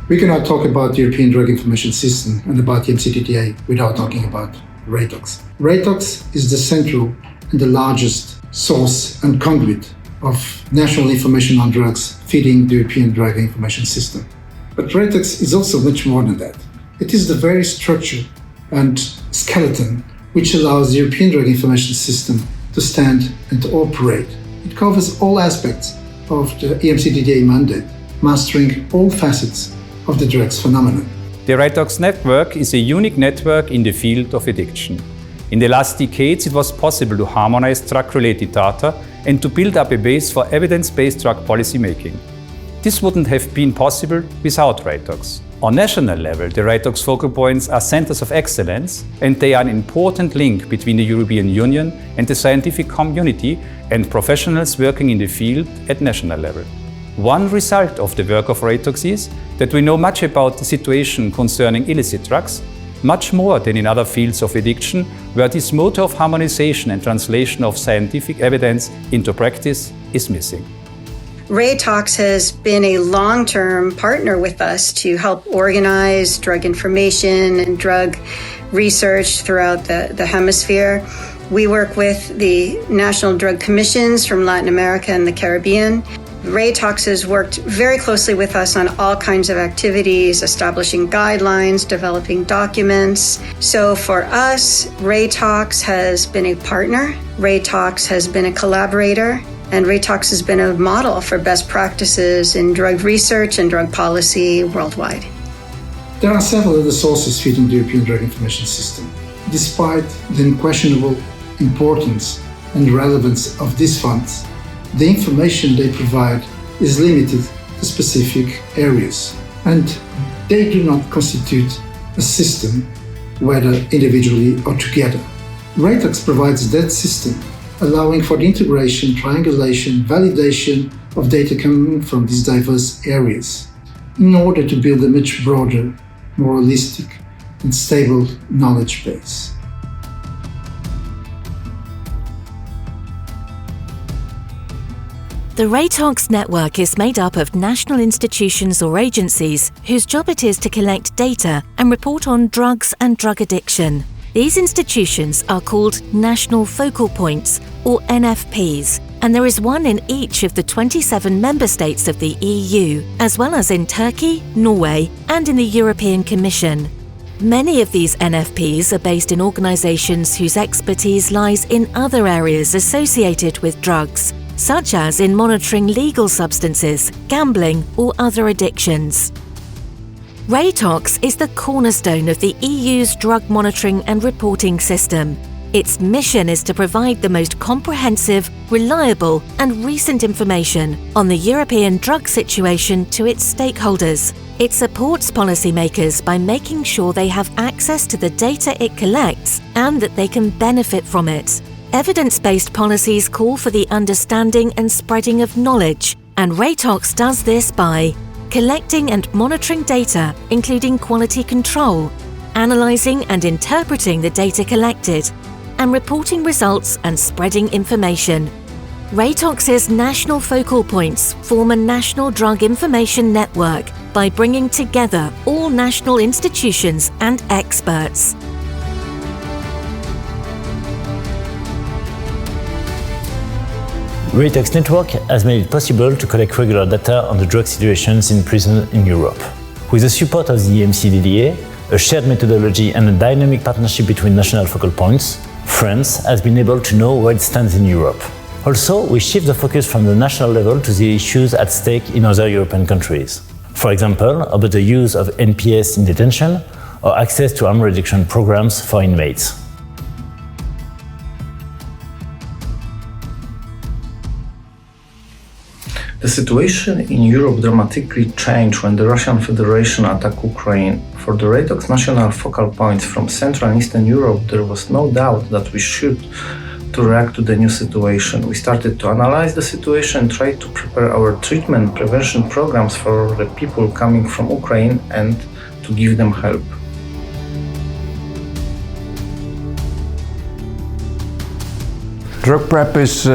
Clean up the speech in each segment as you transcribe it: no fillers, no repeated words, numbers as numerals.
We cannot talk about the European Drug Information System and about the MCDDA without talking about Reitox. Reitox is the central and the largest source and conduit of national information on drugs feeding the European Drug Information System. But Reitox is also much more than that. It is the very structure and skeleton which allows the European Drug Information System to stand and to operate. It covers all aspects of the EMCDDA mandate, mastering all facets of the drugs phenomenon. The Reitox network is a unique network in the field of addiction. In the last decades, it was possible to harmonize drug-related data and to build up a base for evidence-based drug policy making. This wouldn't have been possible without Reitox. On national level, the Reitox focal points are centers of excellence, and they are an important link between the European Union and the scientific community and professionals working in the field at national level. One result of the work of Reitox is that we know much about the situation concerning illicit drugs, much more than in other fields of addiction, where this motor of harmonization and translation of scientific evidence into practice is missing. Reitox has been a long-term partner with us to help organize drug information and drug research throughout the hemisphere. We work with the national drug commissions from Latin America and the Caribbean. Reitox has worked very closely with us on all kinds of activities, establishing guidelines, developing documents. So for us, Reitox has been a partner, Reitox has been a collaborator, and Reitox has been a model for best practices in drug research and drug policy worldwide. There are several other sources feeding the European Drug Information System. Despite the unquestionable importance and relevance of these funds, the information they provide is limited to specific areas, and they do not constitute a system, whether individually or together. Reitox provides that system, allowing for the integration, triangulation, validation of data coming from these diverse areas in order to build a much broader, more holistic and stable knowledge base. The Reitox network is made up of national institutions or agencies whose job it is to collect data and report on drugs and drug addiction. These institutions are called National Focal Points, or NFPs, and there is one in each of the 27 member states of the EU, as well as in Turkey, Norway, and in the European Commission. Many of these NFPs are based in organisations whose expertise lies in other areas associated with drugs, such as in monitoring legal substances, gambling, or other addictions. Reitox is the cornerstone of the EU's drug monitoring and reporting system. Its mission is to provide the most comprehensive, reliable, and recent information on the European drug situation to its stakeholders. It supports policymakers by making sure they have access to the data it collects and that they can benefit from it. Evidence-based policies call for the understanding and spreading of knowledge, and Reitox does this by collecting and monitoring data, including quality control, analysing and interpreting the data collected, and reporting results and spreading information. Reitox's national focal points form a national drug information network by bringing together all national institutions and experts. Reitox network has made it possible to collect regular data on the drug situations in prisons in Europe. With the support of the EMCDDA, a shared methodology and a dynamic partnership between national focal points, France has been able to know where it stands in Europe. Also, we shift the focus from the national level to the issues at stake in other European countries. For example, about the use of NPS in detention or access to harm reduction programs for inmates. The situation in Europe dramatically changed when the Russian Federation attacked Ukraine. For the Reitox national focal points from Central and Eastern Europe, there was no doubt that we should to react to the new situation. We started to analyze the situation and try to prepare our treatment prevention programs for the people coming from Ukraine and to give them help. Drug PrEP is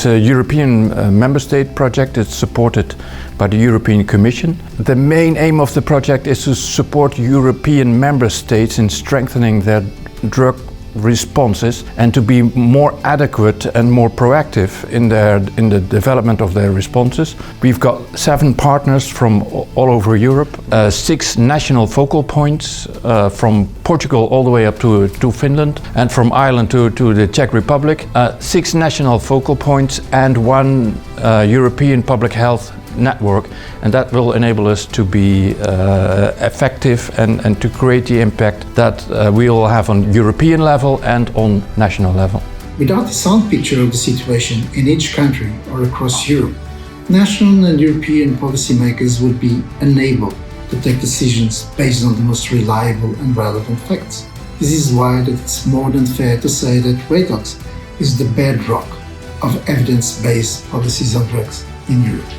a European member state project. It's supported by the European Commission. The main aim of the project is to support European member states in strengthening their drug responses and to be more adequate and more proactive in the development of their responses. We've got 7 partners from all over Europe, 6 national focal points from Portugal all the way up to Finland, and from Ireland to the Czech Republic, 6 national focal points and 1 European public health network, and that will enable us to be effective and to create the impact that we will have on European level and on national level. Without a sound picture of the situation in each country or across Europe, national and European policymakers would be unable to take decisions based on the most reliable and relevant facts. This is why it's more than fair to say that Reitox is the bedrock of evidence-based policies on drugs in Europe.